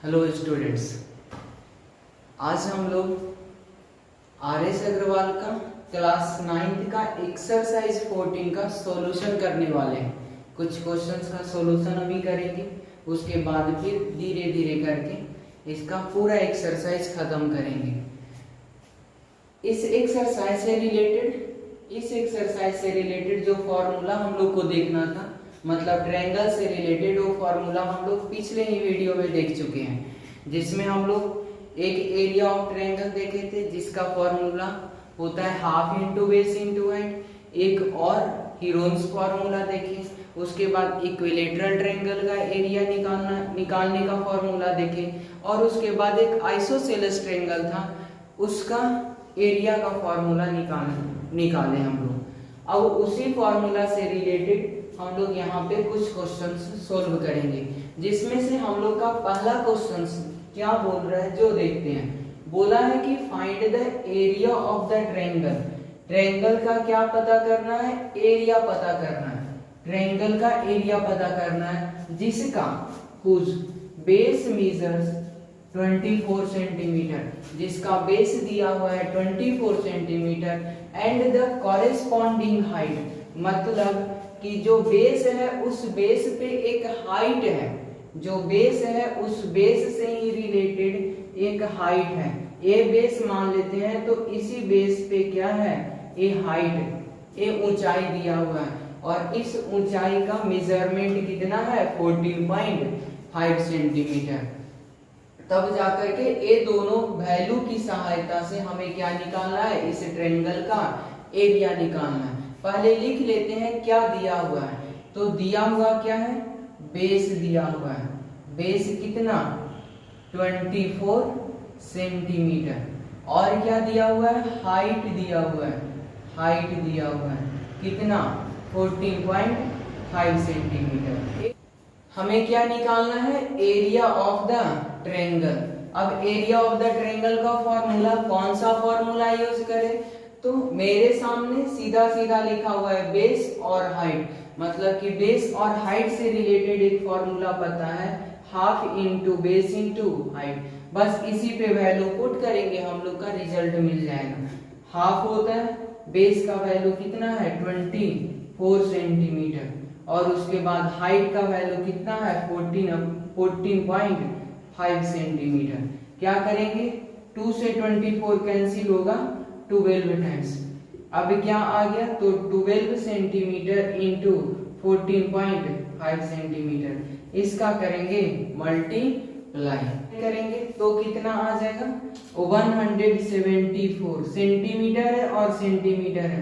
Hello students, आज हम लोग आर.एस. अग्रवाल का क्लास 9th का एक्सरसाइज 14 का सॉल्यूशन करने वाले हैं। कुछ क्वेश्चंस का सॉल्यूशन अभी करेंगे, उसके बाद फिर धीरे धीरे करके इसका पूरा एक्सरसाइज खत्म करेंगे। इस एक्सरसाइज से रिलेटेड जो फॉर्मूला हम लोग को देखना था, मतलब ट्रायंगल से रिलेटेड वो फॉर्मूला हम लोग पिछले ही वीडियो में देख चुके हैं, जिसमें हम लोग एक एरिया ऑफ ट्रायंगल देखे थे जिसका फॉर्मूला होता है half into base into height. एक और हीरोन्स फॉर्मूला देखे, उसके बाद इक्विलेटरल ट्रायंगल का एरिया निकालने का फॉर्मूला देखे, और उसके बाद एक आइसोसेलेस ट्रायंगल था उसका एरिया का फॉर्मूला निकाले हम लोग। अब उसी फॉर्मूला से रिलेटेड हम लोग यहाँ पे कुछ क्वेश्चंस सोल्व करेंगे, जिसमें से हम लोग का पहला क्वेश्चन क्या बोल रहा है जो देखते हैं। बोला है कि find the area of the triangle. Triangle का क्या पता करना है? एरिया पता करना है। ट्रायंगल का एरिया पता करना है जिसका हुज बेस मेजर्स 24 सेंटीमीटर, जिसका बेस दिया हुआ है 24 centimetre, and the corresponding height, मतलब कि जो बेस है उस बेस पे एक हाइट है, जो बेस है उस बेस से ही रिलेटेड एक हाइट है। ये बेस मान लेते हैं, तो इसी बेस पे क्या है? ये हाइट, ये ऊंचाई दिया हुआ है, और इस ऊंचाई का मेजरमेंट कितना है? 14.5 सेंटीमीटर। तब जाकर के ये दोनों वैल्यू की सहायता से हमें क्या निकालना है? इस ट्रायंगल का एरिया निकालना है। पहले लिख लेते हैं क्या दिया हुआ है। तो दिया हुआ क्या है? बेस दिया हुआ है। बेस कितना? 24 सेंटीमीटर। और क्या दिया हुआ है? हाइट दिया हुआ है। हाइट दिया हुआ है कितना? 14.5 सेंटीमीटर। हमें क्या निकालना है? Area of the triangle. अब एरिया ऑफ द ट्रायंगल का फॉर्मूला, कौन सा फॉर्मूला यूज करें? तो मेरे सामने सीधा सीधा लिखा हुआ है बेस और हाइट, मतलब कि बेस और हाइट से रिलेटेड एक फॉर्मूला पता है, half into base into height. बस इसी पे वैल्यू पुट करेंगे, हम लोग का रिजल्ट मिल जाएगा। हाफ होता है, बेस का वैल्यू कितना है? 24 सेंटीमीटर, और उसके बाद हाइट का वैल्यू कितना है? 14.5 सेंटीमीटर। क्या करेंगे? 2 से 24 कैंसिल होगा 12 टाइम्स। अब क्या आ गया? तो 12 सेंटीमीटर इंटू 14.5 सेंटीमीटर, इसका करेंगे मल्टीप्लाई करेंगे तो कितना आ जाएगा? 174 सेंटीमीटर है और सेंटीमीटर है,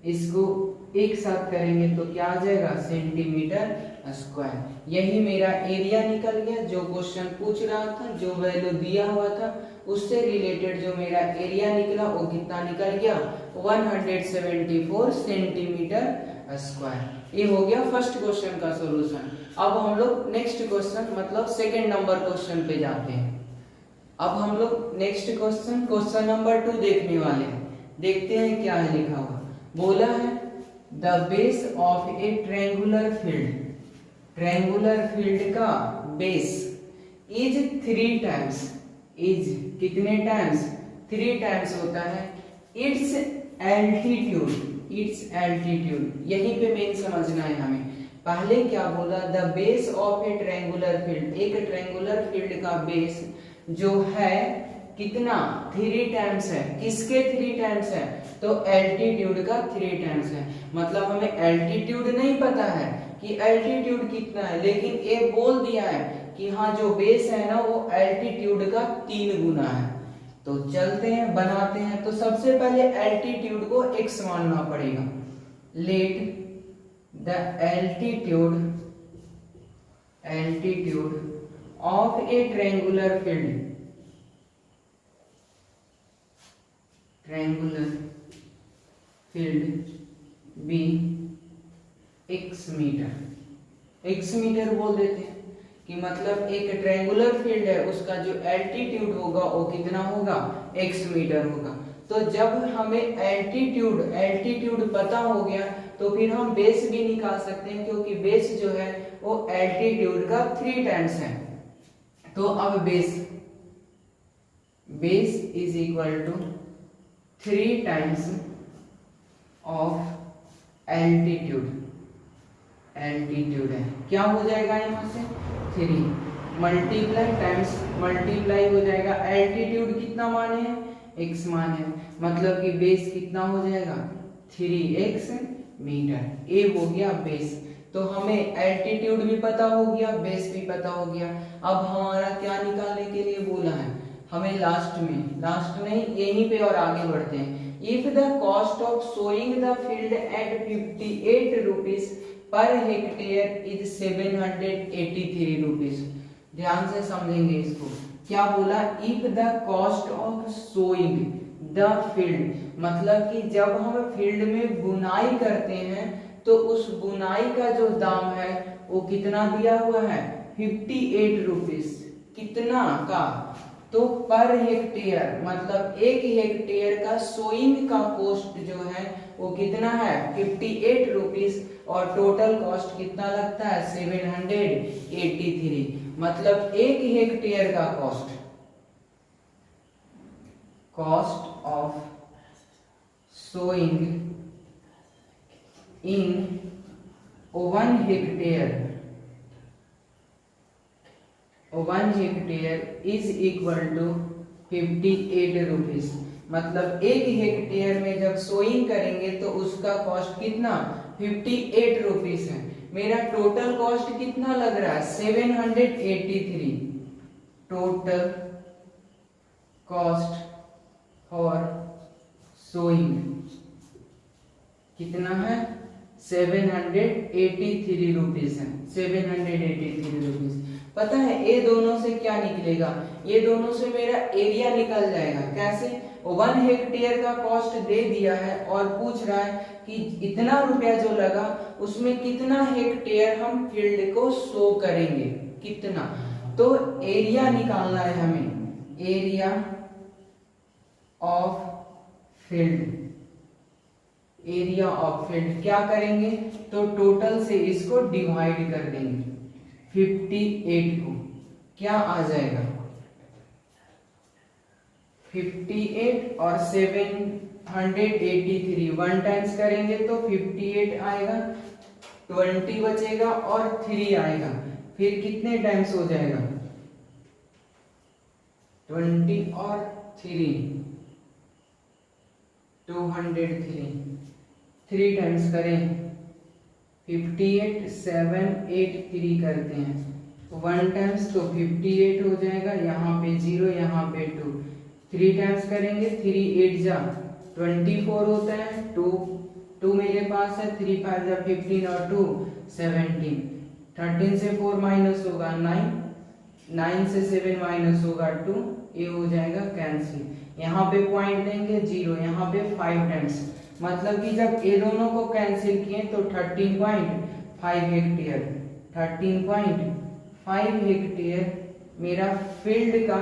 इसको एक साथ करेंगे तो क्या आ जाएगा? Centimetre square. यही मेरा एरिया निकल गया। जो क्वेश्चन पूछ रहा था, जो वैल्यू दिया हुआ था, उससे रिलेटेड जो मेरा एरिया निकला वो कितना निकल गया? 174 सेंटीमीटर स्क्वायर। ये हो गया फर्स्ट क्वेश्चन का सॉल्यूशन। अब हम लोग नेक्स्ट क्वेश्चन, मतलब सेकंड नंबर क्वेश्चन पे जाते हैं। अब हम लोग नेक्स्ट क्वेश्चन नंबर 2 देखने वाले हैं। देखते हैं क्या है लिखा हुआ। बोला है the base of a triangular field. Triangular field का बेस इज 3 टाइम्स। इज कितने टाइम्स? 3 टाइम्स होता है इट्स एल्टीट्यूड। इट्स एल्टीट्यूड यहीं पे मेन समझना है हमें। पहले क्या बोला? The base of a triangular field. एक ट्रायंगुलर फील्ड का बेस जो है कितना? 3 टाइम्स है। किसके 3 टाइम्स है? तो एल्टीट्यूड का 3 टाइम्स है। मतलब हमें एल्टीट्यूड नहीं पता है कि एल्टीट्यूड कितना है, लेकिन ये बोल दिया है कि हाँ जो बेस है ना वो एल्टीट्यूड का 3 गुना है। तो चलते हैं बनाते हैं। तो सबसे पहले एल्टीट्यूड को x मानना पड़ेगा। Let the altitude of a triangular field be x metre. x metre बोल देते हैं कि मतलब एक ट्रायंगुलर फील्ड है, उसका जो एल्टीट्यूड होगा वो कितना होगा? x मीटर होगा। तो जब हमें एल्टीट्यूड पता हो गया तो फिर हम बेस भी निकाल सकते हैं, क्योंकि बेस जो है वो एल्टीट्यूड का 3 टाइम्स है। तो अब base is equal to 3 times of altitude है, क्या हो जाएगा यहाँ से 3 मल्टीप्लाई टाइम्स मल्टीप्लाई हो जाएगा, एल्टीट्यूड कितना माने हैं x माने, मतलब कि बेस कितना हो जाएगा 3x मीटर। ए हो गया बेस। तो हमें एल्टीट्यूड भी पता हो गया, बेस भी पता हो गया। अब हमारा क्या निकालने के लिए बोला है हमें, लास्ट में यहीं पे और आगे बढ़ते हैं। If the cost of sowing the field at 58 rupees per hectare is 783 rupees. ध्यान से समझेंगे इसको, क्या बोला, if the cost of sowing the field, मतलब कि जब हम फील्ड में बुनाई करते हैं तो उस बुनाई का जो दाम है वो कितना दिया हुआ है 58 रुपीज। कितना का, तो पर हेक्टेयर, मतलब 1 हेक्टेयर का सोइंग का कॉस्ट जो है वो कितना है 58 रुपीज, और टोटल कॉस्ट कितना लगता है 783। मतलब 1 हेक्टेयर का cost of sowing in 1 hectare is equal to 58 rupees. मतलब 1 हेक्टेयर में जब सोइंग करेंगे तो उसका कॉस्ट कितना 58 रुपीज है। मेरा टोटल कॉस्ट कितना लग रहा है 783। टोटल कॉस्ट फॉर सोइंग कितना है 783 रुपीज है, 783 रुपीज। पता है ये दोनों से क्या निकलेगा, ये दोनों से मेरा एरिया निकल जाएगा। कैसे, 1 हेक्टेयर का कॉस्ट दे दिया है और पूछ रहा है कि इतना रुपया जो लगा उसमें कितना हेक्टेयर हम फील्ड को शो करेंगे, कितना। तो एरिया निकालना है हमें, area of field. Area of field क्या करेंगे, तो टोटल से इसको डिवाइड कर देंगे 58 को, क्या आ जाएगा 58 और 783 1 टाइम्स करेंगे तो 58 आएगा, 20 बचेगा और 3 आएगा, फिर कितने टाइम्स हो जाएगा 20 और 3 203, 3 टाइम्स करें 58 7 8 3 करते हैं, 1 टाइम्स तो 58 हो जाएगा, यहाँ पे 0 यहाँ पे 2, 3 टाइम्स करेंगे 3 8 जा 24 होता है, 2 मेरे पास है, 3 5 जा 15 और 2 17, 13 से 4 माइनस होगा 9, 9 से 7 माइनस होगा 2, ये हो जाएगा कैंसिल। यहाँ पे पॉइंट देंगे 0, यहाँ पे 5 टाइम्स, मतलब कि जब ये दोनों को कैंसिल किए तो 13.5 हेक्टेयर, 13.5 हेक्टेयर मेरा फील्ड का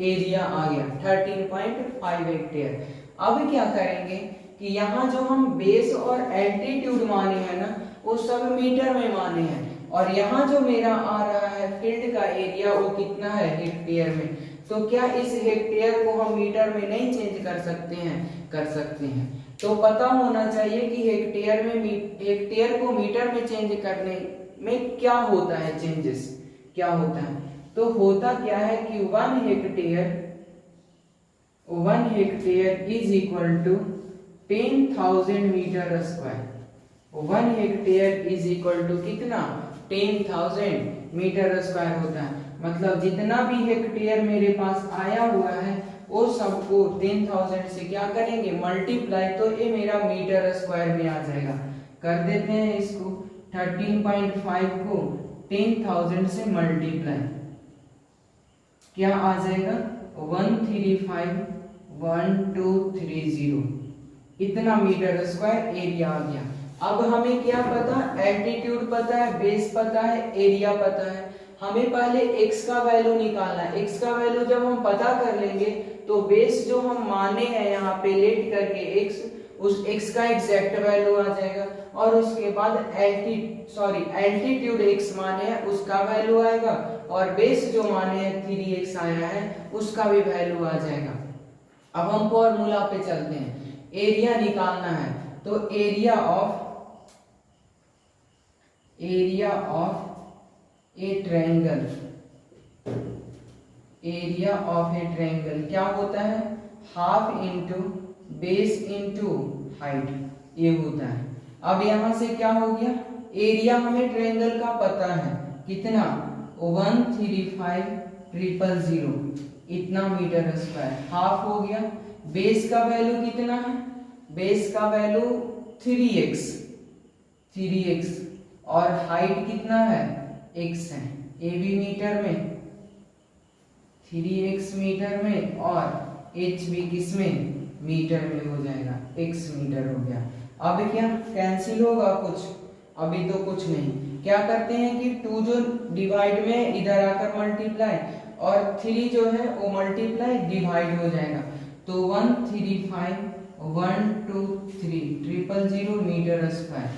एरिया आ गया, 13.5 हेक्टेयर। अब क्या करेंगे कि यहाँ जो हम बेस और एल्टीट्यूड माने हैं ना वो सब मीटर में माने हैं, और यहाँ जो मेरा आ रहा है फील्ड का एरिया वो कितना है हेक्टेयर में। तो क्या इस हेक्टेयर को हम मीटर में नहीं चेंज कर सकते हैं, कर सकते हैं। तो पता होना चाहिए कि हेक्टेयर को मीटर में चेंज करने में क्या होता है, चेंजेस क्या होता है। तो होता क्या है कि 1 hectare is equal to 10,000 metre square. 1 hectare is equal to कितना 10,000 मीटर स्क्वायर होता है। मतलब जितना भी हेक्टेयर मेरे पास आया हुआ है वो सबको 10,000 से क्या करेंगे मल्टीप्लाई, तो ये मेरा मीटर स्क्वायर में आ जाएगा। कर देते हैं इसको 13.5 को 10,000 से मल्टीप्लाई, क्या आ जाएगा 1351230, इतना मीटर स्क्वायर एरिया आ गया। अब हमें क्या पता, एल्टीट्यूड पता है, बेस पता है, एरिया पता है। हमें पहले x का वैल्यू निकालना है। x का वैल्यू जब हम पता कर लेंगे तो बेस जो हम माने हैं यहाँ पे लेट करके x, उस x का एग्जैक्ट वैल्यू आ जाएगा, और उसके बाद एल्टीट्यूड x माने हैं उसका वैल्यू आएगा, और बेस जो माने हैं 3x आया है उसका भी वैल्यू आ जाएगा। अब हम फॉर्मूला पे चलते हैं, एरिया निकालना है। तो area of A triangle, area of A triangle क्या होता है, half into base into height, ये होता है। अब यहां से क्या हो गया, एरिया हमें ट्रायंगल का पता है कितना, 135,000 इतना मीटर स्क्वायर, हाफ हो गया। बेस का वैल्यू कितना है, बेस का वैल्यू 3x, और हाइट कितना है, x है, ए भी मीटर में, 3x मीटर में, और h भी किसमें, मीटर में हो जाएगा, x मीटर हो गया। अब क्या कैंसिल होगा कुछ, अभी तो कुछ नहीं। क्या करते हैं कि 2 जो डिवाइड में इधर आकर मल्टीप्लाई, और 3 जो है वो मल्टीप्लाई डिवाइड हो जाएगा। तो 135,123,000 मीटर स्क्वायर,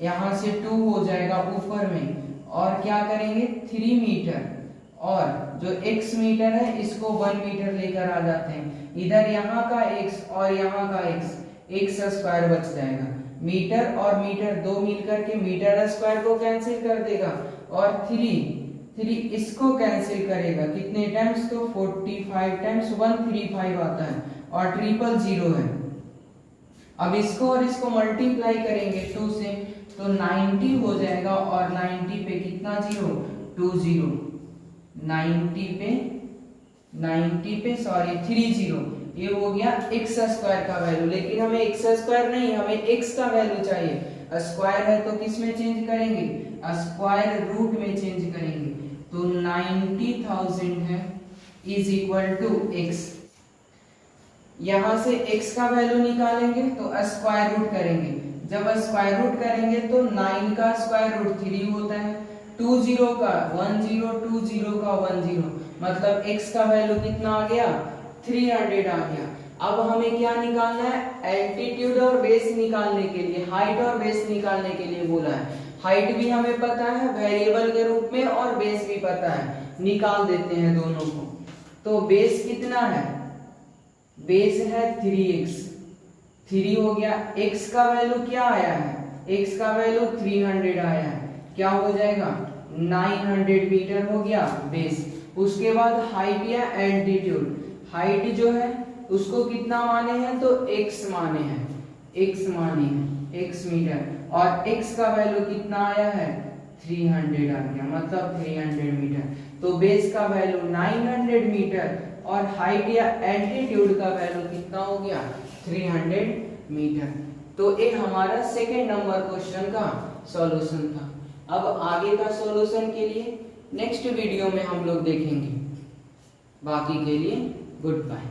यहाँ से 2 हो जाएगा ऊपर में, और क्या करेंगे 3 मीटर, और जो x मीटर है इसको 1 मीटर लेकर आ जाते हैं, इधर यहाँ का x और यहाँ का x स्क्वायर बच जाएगा। मीटर और मीटर दो मिलकर के मीटर स्क्वायर को कैंसिल कर देगा, और 3 इसको कैंसिल करेगा, कितने टाइम्स, तो 45 टाइम्स 135 आता है, और 000 है। अब इसको और इसको मल्टीप्लाई करेंगे 2 से, तो 90 हो जाएगा, और 90 पे कितना जीरो, 20, 90 पे 30, ये हो गया x स्क्वायर का वैल्यू। लेकिन हमें x स्क्वायर नहीं, हमें x का वैल्यू चाहिए। स्क्वायर है तो किस में चेंज करेंगे, स्क्वायर रूट में चेंज करेंगे। तो 90,000 है इज इक्वल टू x, यहां से x का वैल्यू निकालेंगे तो स्क्वायर रूट करेंगे, जब स्क्वायर रूट करेंगे तो 9 का स्क्वायर रूट 3 होता है, 20 का 10, 20 का 10, मतलब x का वैल्यू कितना आ गया, 300 आ गया। अब हमें क्या निकालना है, एल्टीट्यूड और बेस निकालने के लिए, हाइट और बेस निकालने के लिए बोला है। हाइट भी हमें पता है वेरिएबल के रूप में, और बेस भी पता है, निकाल देते हैं दोनों को। तो बेस कितना है, बेस है 3x, 3 हो गया, x का वैल्यू क्या आया है, x का वैल्यू 300 आया है, क्या हो जाएगा 900 मीटर हो गया बेस। उसके बाद हाइट या एल्टीट्यूड, हाइट जो है उसको कितना माने हैं, तो x माने हैं, x मीटर, और x का वैल्यू कितना आया है 300 आ गया, मतलब 300 मीटर। तो बेस का वैल्यू 900 मीटर, और हाइट या एल्टीट्यूड का वैल्यू कितना हो गया 300 मीटर। तो ये हमारा सेकेंड नंबर क्वेश्चन का सॉल्यूशन था। अब आगे का सॉल्यूशन के लिए नेक्स्ट वीडियो में हम लोग देखेंगे। बाकी के लिए गुड बाय।